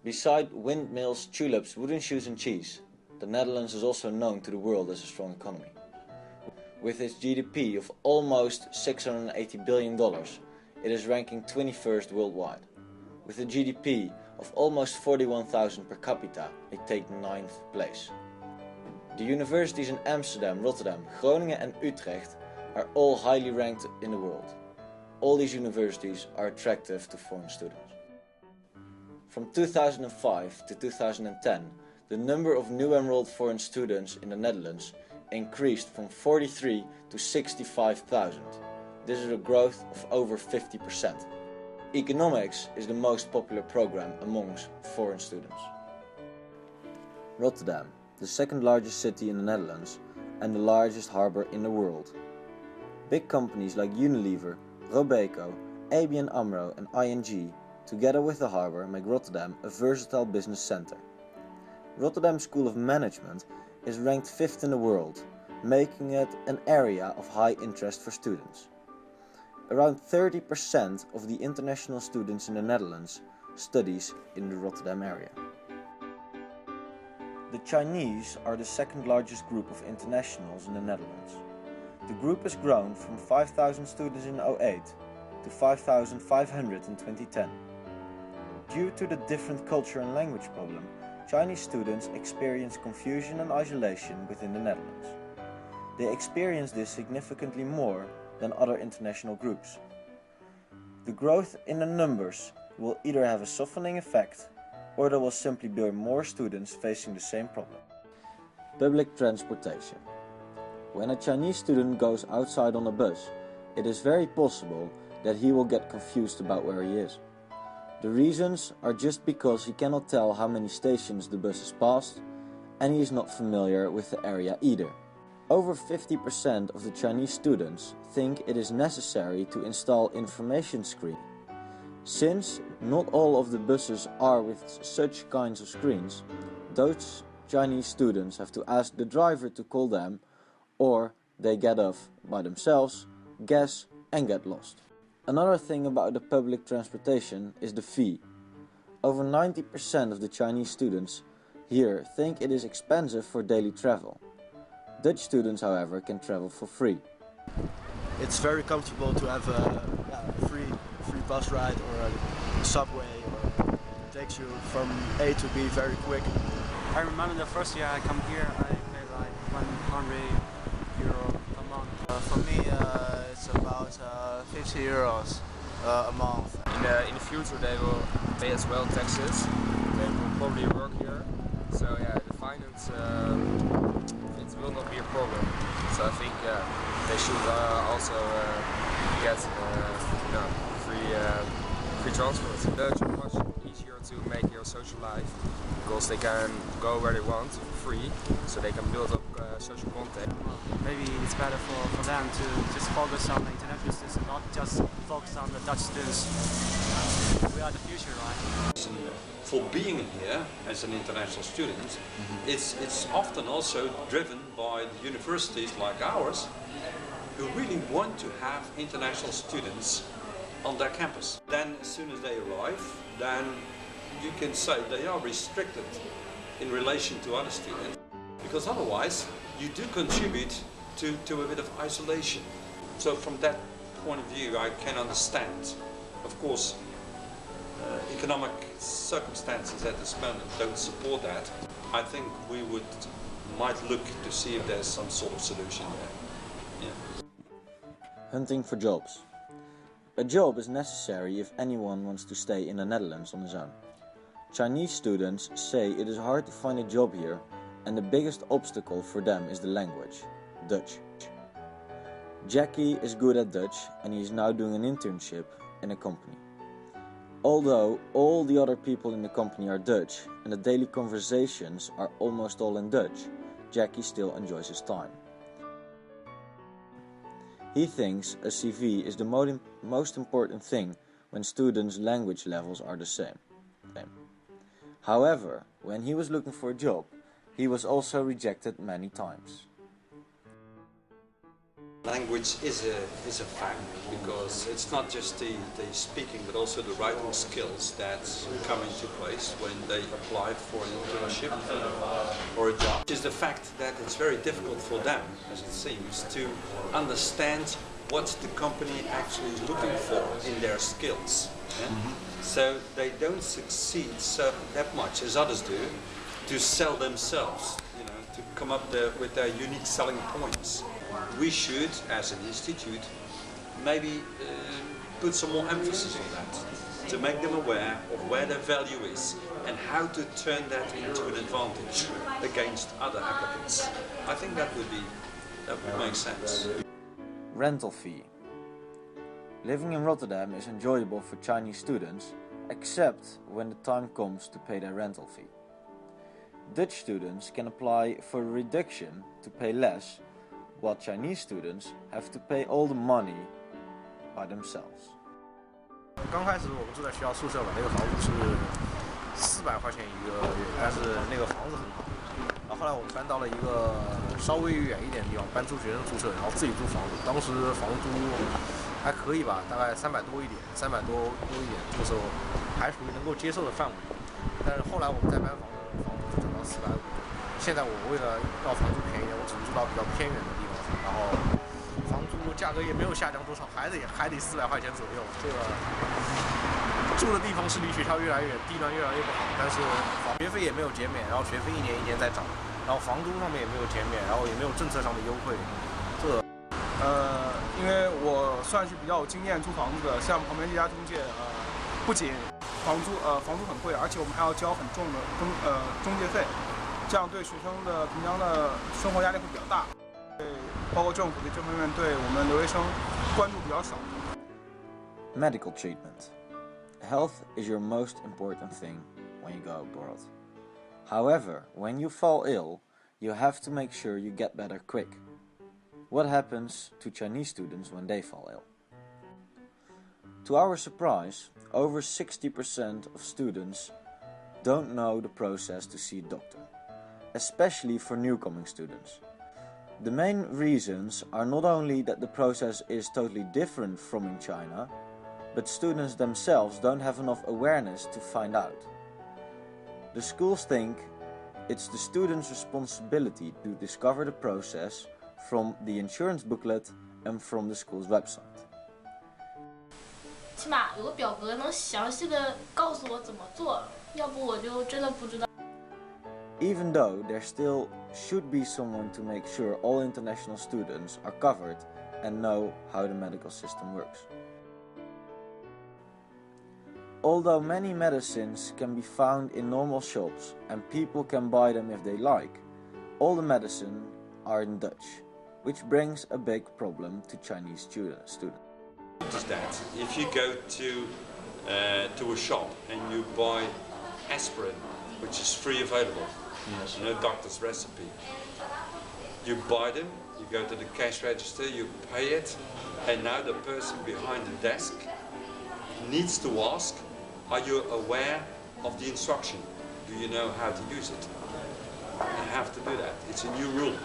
Beside windmills, tulips, wooden shoes and cheese, the Netherlands is also known to the world as a strong economy. With its GDP of almost $680 billion, it is ranking 21st worldwide. With a GDP of almost 41,000 per capita, it takes 9th place. The universities in Amsterdam, Rotterdam, Groningen and Utrecht are all highly ranked in the world. All these universities are attractive to foreign students. From 2005 to 2010, the number of new enrolled foreign students in the Netherlands increased from 43 to 65,000. This is a growth of over 50%. Economics is the most popular program amongst foreign students. Rotterdam, the second largest city in the Netherlands and the largest harbour in the world. Big companies like Unilever, Robeco, ABN AMRO and ING, together with the harbour, make Rotterdam a versatile business centre. Rotterdam School of Management is ranked 5th in the world, making it an area of high interest for students. Around 30% of the international students in the Netherlands studies in the Rotterdam area. The Chinese are the second largest group of internationals in the Netherlands. The group has grown from 5,000 students in 2008 to 5,500 in 2010. Due to the different culture and language problem, Chinese students experience confusion and isolation within the Netherlands. They experience this significantly more than other international groups. The growth in the numbers will either have a softening effect or there will simply be more students facing the same problem. Public transportation. When a Chinese student goes outside on a bus, it is very possible that he will get confused about where he is. The reasons are just because he cannot tell how many stations the bus has passed and he is not familiar with the area either. Over 50% of the Chinese students think it is necessary to install information screen. Since not all of the buses are with such kinds of screens, those Chinese students have to ask the driver to call them or they get off by themselves, guess and get lost. Another thing about the public transportation is the fee. Over 90% of the Chinese students here think it is expensive for daily travel. Dutch students, however, can travel for free. It's very comfortable to have a free bus ride or a subway, or it takes you from A to B very quick. I remember the first year I come here, I paid like €100 a month. For me, it's about €50 a month. In the future, they will pay as well taxes. They will probably work here. So yeah, the finance it will not be a problem. So I think they should also get free transport. Dutch are much easier to make your social life because they can go where they want free, so they can build up social contact. Maybe it's better for them to just focus on the international students and not just focus on the Dutch students. We are the future, right? For being here as an international student, it's often also driven by the universities like ours who really want to have international students on their campus. Then as soon as they arrive, then you can say they are restricted in relation to other students, because otherwise you do contribute to a bit of isolation. So from that point of view, I can understand. Of course, economic circumstances at this moment don't support that. I think we might look to see if there's some sort of solution there. Yeah. Hunting for jobs. A job is necessary if anyone wants to stay in the Netherlands on his own. Chinese students say it is hard to find a job here, and the biggest obstacle for them is the language, Dutch. Jackie is good at Dutch and he is now doing an internship in a company. Although all the other people in the company are Dutch and the daily conversations are almost all in Dutch, Jackie still enjoys his time. He thinks a CV is the most important thing when students' language levels are the same. However, when he was looking for a job, he was also rejected many times. Language is a factor because it's not just the speaking but also the writing skills that come into place when they apply for an internship or a job. It is the fact that it's very difficult for them, as it seems, to understand what the company actually is looking for in their skills. Yeah? So they don't succeed that much as others do to sell themselves, to come up with their unique selling points. We should, as an institute, maybe put some more emphasis on that, to make them aware of where their value is and how to turn that into an advantage against other applicants. I think that would make sense. Rental fee. Living in Rotterdam is enjoyable for Chinese students, except when the time comes to pay their rental fee. Dutch students can apply for a reduction to pay less, while Chinese students have to pay all the money by themselves. 刚开始我们住在学校宿舍嘛，那个房子是400块钱1个月，但是那个房子很好。然后后来我们搬到了一个稍微远一点的地方，搬出学生宿舍，然后自己租房子。当时房租还可以吧，大概300多一点，这个时候还属于能够接受的范围。但是后来我们再搬房子就涨到450。现在我为了要房租便宜点，我只能住到比较偏远的地方，然后房租价格也没有下降多少，还得400块钱左右。这个住的地方是离学校越来越远，地段越来越不好，但是学费也没有减免，然后学费一年一年在涨，然后房租上面也没有减免，然后也没有政策上的优惠。因为我算是比较有经验租房子的，像旁边这家中介，不仅房租很贵，而且我们还要交很重的中介费。这样对学生的平常的生活压力会比较大，包括政府对这方面对我们留学生关注比较少。Medical treatment. Health is your most important thing when you go abroad. However, when you fall ill, you have to make sure you get better quick. What happens to Chinese students when they fall ill? To our surprise, over 60% of students don't know the process to see a doctor, especially for newcoming students. The main reasons are not only that the process is totally different from in China, but students themselves don't have enough awareness to find out. The schools think it's the student's responsibility to discover the process from the insurance booklet and from the school's website. 起码有个表格能详细的告诉我怎么做，要不我就真的不知道。Even though there still should be someone to make sure all international students are covered and know how the medical system works. Although many medicines can be found in normal shops and people can buy them if they like, all the medicine are in Dutch, which brings a big problem to Chinese students. Is that if you go to a shop and you buy aspirin, which is free available, no doctor's recipe, you buy them, you go to the cash register, you pay it, and now the person behind the desk needs to ask, are you aware of the instruction? Do you know how to use it? You have to do that. It's a new rule.